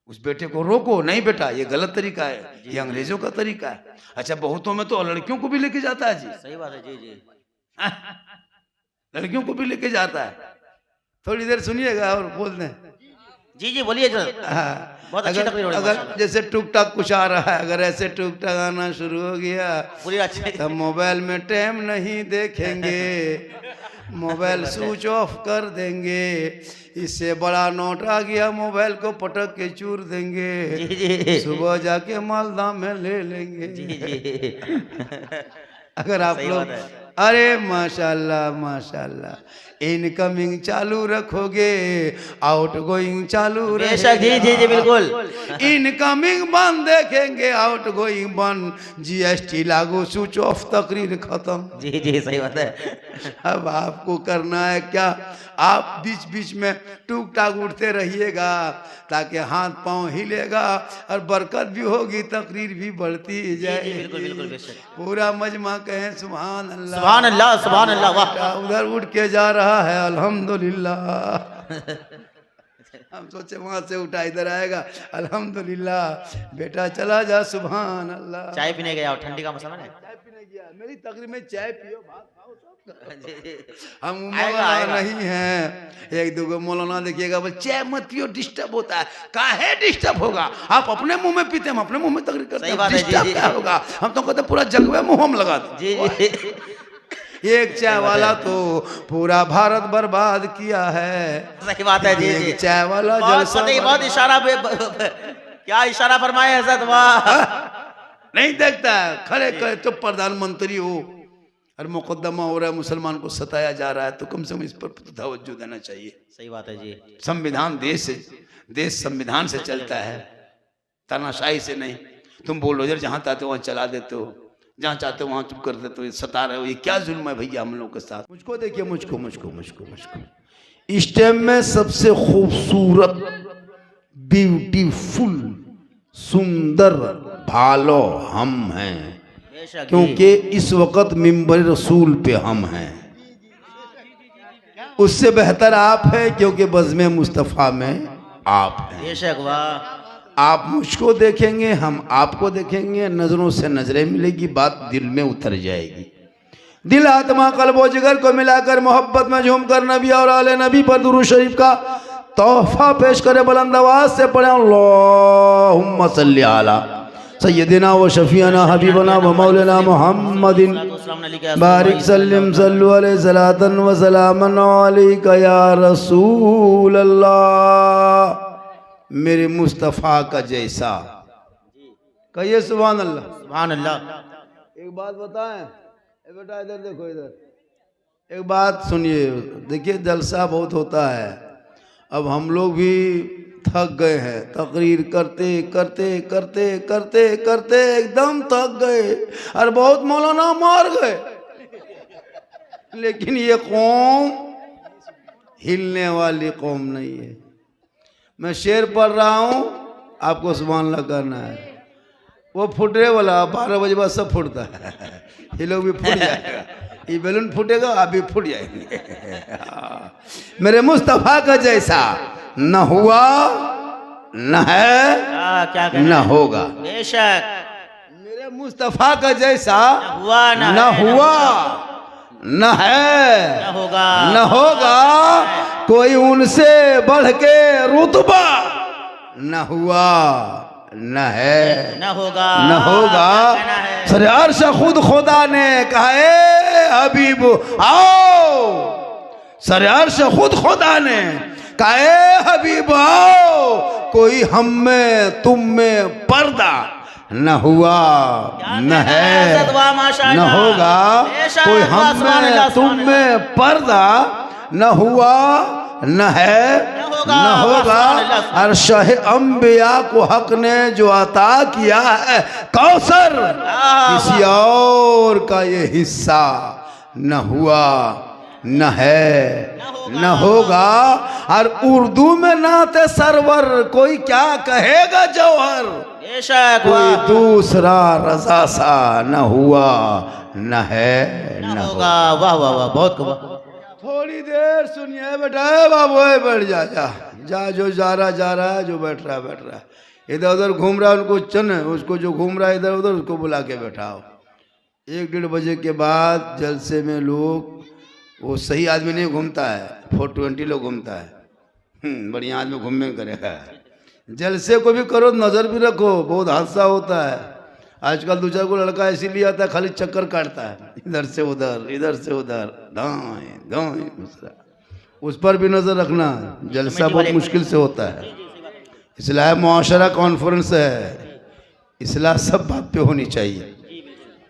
उस बेटे को रोको, नहीं बेटा ये गलत तरीका है, ये अंग्रेजों का तरीका है। अच्छा बहुतों में तो लड़कियों को भी लेके जाता है जी। सही बात है जी जी लड़कियों को भी लेके जाता है। थोड़ी देर सुनिएगा और बोल दें। जी जी बोलिए सर। बहुत अच्छी तकरीर हो रही है। अगर जैसे टुक टाक कुछ आ रहा है, अगर ऐसे टुक टाक आना शुरू हो गया पूरी अच्छी तब मोबाइल में टाइम नहीं देखेंगे, मोबाइल स्विच ऑफ कर देंगे। इससे बड़ा नोट आ गया, मोबाइल को पटक के चूर देंगे। जी जी सुबह जाके मालदा में ले लेंगे। जी जी अगर आप सही लोग बात है। अरे माशाल्लाह माशाल्लाह, इनकमिंग चालू रखोगे, आउट गोइंग चालू बेशक जी जी जी बिल्कुल। इनकमिंग बंद देखेंगे, आउट गोइंग बंद, जीएसटी लागू, स्विच ऑफ, तकरीर खत्म। जी जी सही बात है। अब आपको करना है क्या, आप बीच बीच में टूक टाक उठते रहिएगा ताकि हाथ पांव हिलेगा और बरकत भी होगी, तकरीर भी बढ़ती जाए। बिल्कुल बिल्कुल बेशक। पूरा मजमा कहें सुभान अल्लाह, सुभान अल्लाह, सुभान अल्लाह। वाह, उधर उठ के जा रहा है अल्हम्दुलिल्लाह। हम सोचे वहां से उठा इधर आएगा, अल्हम्दुलिल्लाह। बेटा चला जा, सुभान अल्लाह। चाय पीने गया, ठंडी का मौसम है ना। चाय पीने गया, मेरी तकरीर में चाय पियो, भात खाओ, सब हम आएगा, मौलाना आएगा। नहीं हैं। एक दो मौलाना देखिएगा बोल चाय मत पियो, डिस्टर्ब होता है। काहे डिस्टर्ब होगा, आप अपने मुंह में पीते, हम अपने मुंह में तकरीर करते सही बात है, जी, डिस्टर्ब जी। क्या होगा। हम तो कहते पूरा जगवे मुंह हम लगा दें। जी जी एक चाय वाला तो पूरा भारत बर्बाद किया है। सही बात है जी जी। एक चाय वाला बहुत जलसा पता ही, बहुत इशारा क्या इशारा फरमाया हजरत। वाह, नहीं देखता है, खड़े खड़े तो प्रधानमंत्री हो और मुकदमा हो रहा है, मुसलमान को सताया जा रहा है, तो कम से कम इस पर तवज्जो देना चाहिए। सही बात है जी। संविधान देश संविधान से चलता है, तानाशाही से नहीं। तुम बुलडोजर जहाँ चाहते हो वहाँ चला देते हो, जहाँ चाहते हो वहाँ चुप कर देते हो, सता रहे हो। ये क्या जुल्म है भैया हम लोग के साथ। मुझको देखिए, मुझको मुझको मुझको मुझको इस टाइम में सबसे खूबसूरत, ब्यूटीफुल, सुंदर भालो हम हैं, बेशक जी। क्योंकि इस वक्त मिंबर रसूल पे हम हैं। उससे बेहतर आप हैं, क्योंकि बज़्म मुस्तफ़ा में आप हैं। बेशक वाह, आप मुझको देखेंगे, हम आपको देखेंगे, नजरों से नजरें मिलेगी, बात दिल में उतर जाएगी। दिल, आत्मा, कल्ब और जिगर को मिलाकर मोहब्बत में झूमकर नबी और आले नबी पर दुरूद शरीफ का तोहफा पेश करे। बुलंद आवाज से पढ़े अल्लाहुम्मा सल्ली अला सय्यदिना व शफीना हबीबना व मौलाना मुहम्मदिन बारिक सल्लिम सल्लु अलैहि सलातन व सलामन अलैका या रसूल अल्लाह। मेरे मुस्तफ़ा का जैसा, कहिए सुभान अल्लाह। सुभान अल्लाह। एक बात बताएं, बेटा इधर देखो, इधर एक बात सुनिए। देखिए जलसा बहुत होता है, अब हम लोग भी थक गए हैं, तकरीर करते करते करते करते करते एकदम थक गए और बहुत मौलाना मार गए। लेकिन ये कौम हिलने वाली कौम नहीं है। मैं शेर पढ़ रहा हूँ, आपको सुभान अल्लाह करना है। वो फुटने वाला 12 बजे बाद सब फूटता है, ये लोग भी फूट जाएगा, ये बैलून फूटेगा, आप भी फूट जाएंगे। मेरे मुस्तफ़ा का जैसा न हुआ न है क्या न होगा। बेशक मेरे मुस्तफा का जैसा हुआ न हुआ न है न होगा न होगा, कोई उनसे बढ़ के रुतबा न हुआ न है न होगा न होगा। क्या कहना है? सर अर्श खुद खुदा ने कहा ए हबीब आओ, सर अर्श खुद खुदा ने कहा ए हबीब आओ, कोई हम में तुम में पर्दा न हुआ न है न होगा, कोई हम में तुम में पर्दा न हुआ न है न होगा। और शाह अंबिया को हक ने जो अता किया है कौसर, किसी और का ये हिस्सा न हुआ न है न होगा। और उर्दू में नाते सरवर कोई क्या कहेगा जौहर, कोई दूसरा रजा सा न हुआ न है न होगा। वाह वाह वाह, बहुत थोड़ी देर सुनिए बेटा, बाबू बैठ जा जा जा, जो जा रहा है, जो बैठ रहा है, इधर उधर घूम रहा है उनको चन, उसको जो घूम रहा है इधर उधर उसको बुला के बैठाओ। 1-1.5 बजे के बाद जलसे में लोग, वो सही आदमी नहीं घूमता है, 420 लोग घूमता है। बढ़िया आदमी घूमने करेगा। जलसे को भी करो, नज़र भी रखो, बहुत हादसा होता है। आजकल 2-4 को लड़का इसीलिए आता है, खाली चक्कर काटता है, इधर से उधर दाएं दाएं दूसरा, उस पर भी नज़र रखना। जलसा बहुत मुश्किल से होता है। इसलिए मुआशरा कॉन्फ्रेंस है, इसलिए सब बात पे होनी चाहिए।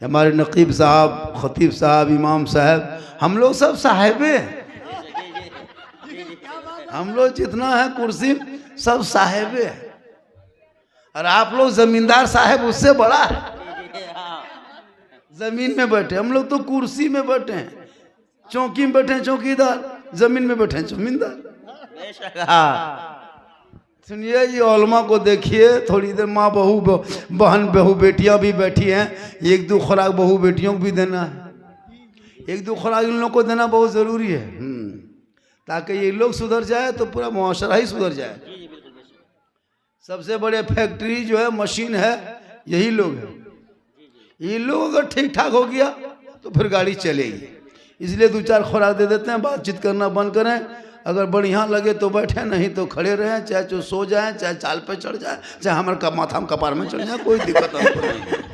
हमारे नकीब साहब, खतीब साहब, इमाम साहब, हम लोग सब साहेबे हैं। हम लोग जितना है कुर्सी सब साहेबे हैं, और आप लोग जमींदार साहब उससे बड़ा है। जमीन में बैठे, हम लोग तो कुर्सी में बैठे हैं, चौकी में बैठे हैं चौकीदार, जमीन में बैठे हैं जमींदार। सुनिए, ये ओलमा को देखिए थोड़ी देर। माँ बहू बहन बहू बेटियां भी बैठी हैं, 1-2 खुराक बहू बेटियों को भी देना है, 1-2 खुराक इन लोगों को देना बहुत ज़रूरी है, ताकि ये लोग सुधर जाए तो पूरा मुआशरा ही सुधर जाए। सबसे बड़े फैक्ट्री जो है, मशीन है, यही लोग हैं। ये लोग अगर ठीक ठाक हो गया तो फिर गाड़ी चलेगी। इसलिए 2-4 खुराक दे देते हैं, बातचीत करना बंद करें। अगर बढ़िया लगे तो बैठे, नहीं तो खड़े रहें, चाहे जो सो जाएं, चाहे चाल पे चढ़ जाए, चाहे हमारे माथा में कपार में चढ़ जाए, कोई दिक्कत हमको नहीं है।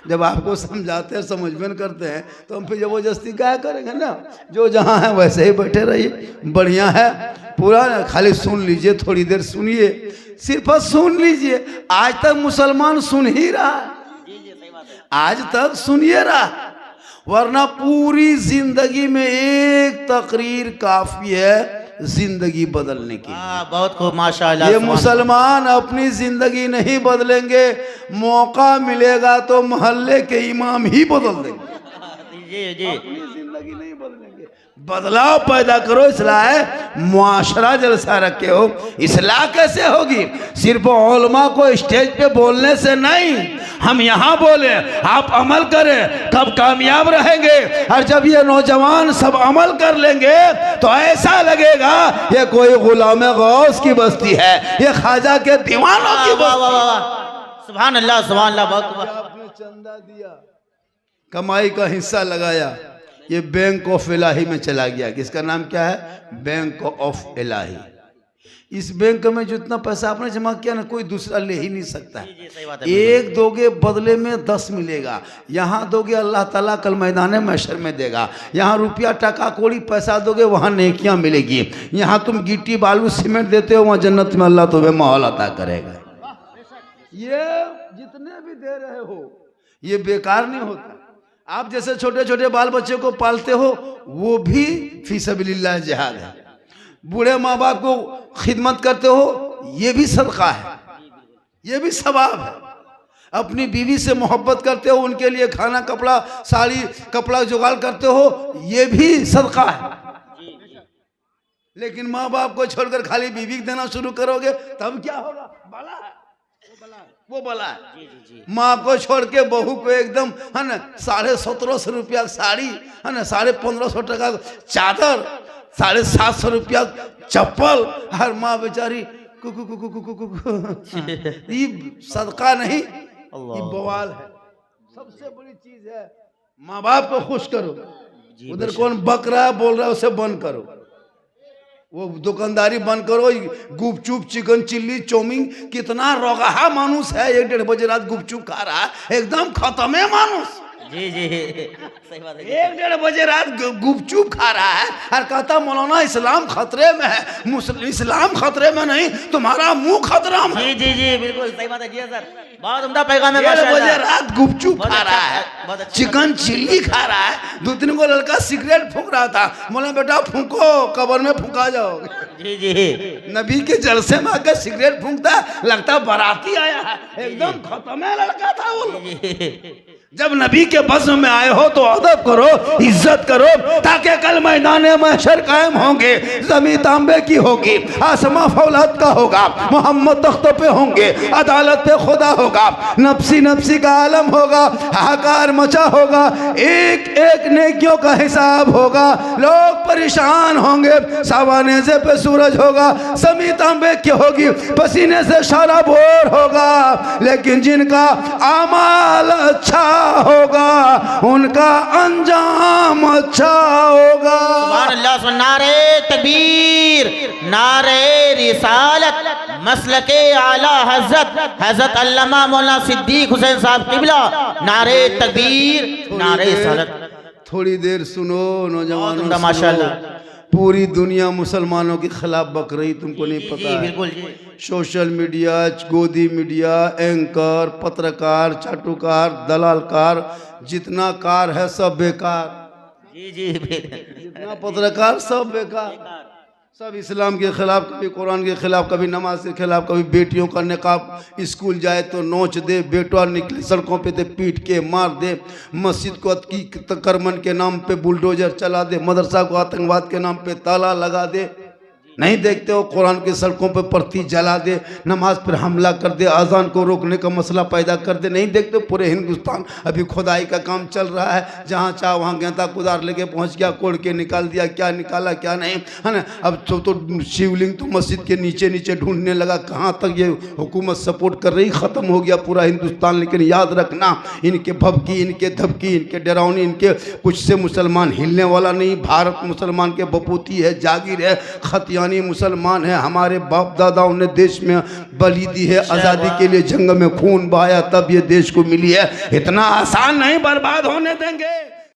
जब आपको समझाते हैं, समझ में करते हैं, तो हम फिर जबरदस्ती क्या करेंगे ना। जो जहाँ है वैसे ही बैठे रहिए, बढ़िया है पूरा। खाली सुन लीजिए, थोड़ी देर सुनिए, सिर्फ सुन लीजिए। आज तक मुसलमान सुन ही रहा, आज तक सुनिए रहा, वरना पूरी जिंदगी में एक तकरीर काफी है जिंदगी बदलने की। बहुत खूब माशाअल्लाह। ये मुसलमान अपनी जिंदगी नहीं बदलेंगे, मौका मिलेगा तो मोहल्ले के इमाम ही बदल देंगे। जी अपनी जिंदगी नहीं बदलेंगे। बदलाव पैदा करो, इसलाह मुआशरा जलसा रखे हो। इसलाह कैसे होगी? सिर्फ उलमा को स्टेज पे बोलने से नहीं, हम यहाँ बोले, आप अमल करें, कब कामयाब रहेंगे। और जब ये नौजवान सब अमल कर लेंगे तो ऐसा लगेगा ये कोई गुलाम गौस की बस्ती है, ये ख्वाजा के दीवानों की बस्ती। सुभान अल्लाह सुभान अल्लाह। बहुत आपने चंदा दिया, कमाई का हिस्सा लगाया, ये बैंक ऑफ इलाही में चला गया। किसका नाम क्या है? बैंक ऑफ इलाही। इस बैंक में जितना पैसा आपने जमा किया ना, कोई दूसरा ले ही नहीं सकता है। एक दोगे बदले में 10 मिलेगा। यहाँ दोगे अल्लाह ताला कल मैदान महशर में देगा। यहाँ रुपया टका कोड़ी पैसा दोगे, वहाँ नेकियां मिलेगी। यहाँ तुम गिट्टी बालू सीमेंट देते हो, वहाँ जन्नत में अल्लाह तुम्हें माहौल अता करेगा। ये जितने भी दे रहे हो ये बेकार नहीं होता। आप जैसे छोटे छोटे बाल बच्चे को पालते हो, वो भी फी सबिलिल्लाह जिहाद है। बूढ़े माँ बाप को खिदमत करते हो, ये भी सदका है, ये भी सवाब है। अपनी बीवी से मोहब्बत करते हो, उनके लिए खाना कपड़ा साड़ी कपड़ा जुगाड़ करते हो, ये भी सदका है। लेकिन माँ बाप को छोड़कर खाली बीवी को देना शुरू करोगे तब क्या होगा? बला है, वो बला है। माँ को छोड़ के बहू को एकदम है ना 1750 रुपया साड़ी, है ना 1550 टका चादर, 750 रुपया चप्पल, हर माँ बेचारी ये सदका नहीं, ये बवाल है। सबसे बड़ी चीज है माँ बाप को खुश करो। उधर कौन बक रहा है बोल रहा है उसे बंद करो, वो दुकानदारी बंद करो। गुपचुप चिकन चिल्ली चौमिन, कितना रोगाहा मानुस है 1-1:30 बजे रात गुपचुप खा रहा है, एकदम खत्म है मानुस। जी जी सही बात है। 1-1:30 बजे रात गुपचुप खा रहा है और कहता मौलाना इस्लाम खतरे में है। इस्लाम खतरे में नहीं, तुम्हारा मुंह खतरा में। जी जी जी बिल्कुल सही बात है जी सर, बहुत उम्दा पैगाम है। 1:30 बजे रात गुपचुप खा रहा है, बहुत अच्छा। चिकन चिल्ली खा रहा है। 2-3 को लड़का सिगरेट फूंक रहा था, बोला बेटा फूंको, कब्र में फूंका जाओ। जी जी नबी के जलसे में आकर सिगरेट फूंकता, लगता बाराती आया है, एकदम खत्म है लड़का था वो लोग। जब नबी के बज़्म में आए हो तो अदब करो, इज्जत करो, ताकि कल मैदान महशर कायम होंगे। ज़मीन तांबे की होगी, आसमां फौलाद का होगा, मोहम्मद तख्त पे होंगे, अदालत पे खुदा होगा, नफ्सी नफ्सी का आलम होगा, हाहाकार मचा होगा, एक एक नेकियों का हिसाब होगा। लोग परेशान होंगे, सावानेज़े पे सूरज होगा, ज़मीन तांबे की होगी, पसीने से सारा बोर होगा। लेकिन जिनका अमाल अच्छा होगा उनका अंजाम अच्छा होगा। सुभान अल्लाह। सुभान नारे तकबीर, नारे रिसालत, मसलके आला हजरत अल्लामा मौलाना सिद्दीक हुसैन साहब किबला, नारे तकबीर, नारे रिसालत। थोड़ी देर सुनो नौजवानों, माशाअल्लाह। पूरी दुनिया मुसलमानों के खिलाफ बक रही, तुमको नहीं पता है। बिल्कुल जी। सोशल मीडिया, गोदी मीडिया, एंकर, पत्रकार, चाटुकार, दलालकार, जितना कार है सब बेकार। जी जी जितना पत्रकार सब बेकार, सब इस्लाम के खिलाफ, कभी कुरान के खिलाफ, कभी नमाज के खिलाफ, कभी बेटियों का निकाब, स्कूल जाए तो नोच दे, बेटवा निकले सड़कों पे तो पीट के मार दे, मस्जिद को तकरमन के नाम पे बुलडोजर चला दे, मदरसा को आतंकवाद के नाम पे ताला लगा दे। नहीं देखते हो कुरान के सड़कों पे प्रति जला दे, नमाज पर हमला कर दे, अजान को रोकने का मसला पैदा कर दे। नहीं देखते पूरे हिंदुस्तान अभी खुदाई का काम चल रहा है, जहाँ चाह वहाँ गेंदा कुदार लेके पहुँच गया, कोड़ के निकाल दिया, क्या निकाला क्या नहीं, है ना। अब तो शिवलिंग तो मस्जिद के नीचे नीचे ढूंढने लगा, कहाँ तक ये हुकूमत सपोर्ट कर रही, ख़त्म हो गया पूरा हिंदुस्तान। लेकिन याद रखना, इनके भभकी, इनके धबकी, इनके डरावनी, इनके कुछ से मुसलमान हिलने वाला नहीं। भारत मुसलमान के बपूती है, जागीर है, खतियानी मुसलमान है। हमारे बाप दादाओं ने देश में बलि दी है, आज़ादी के लिए जंग में खून बहाया, तब ये देश को मिली है। इतना आसान नहीं बर्बाद होने देंगे।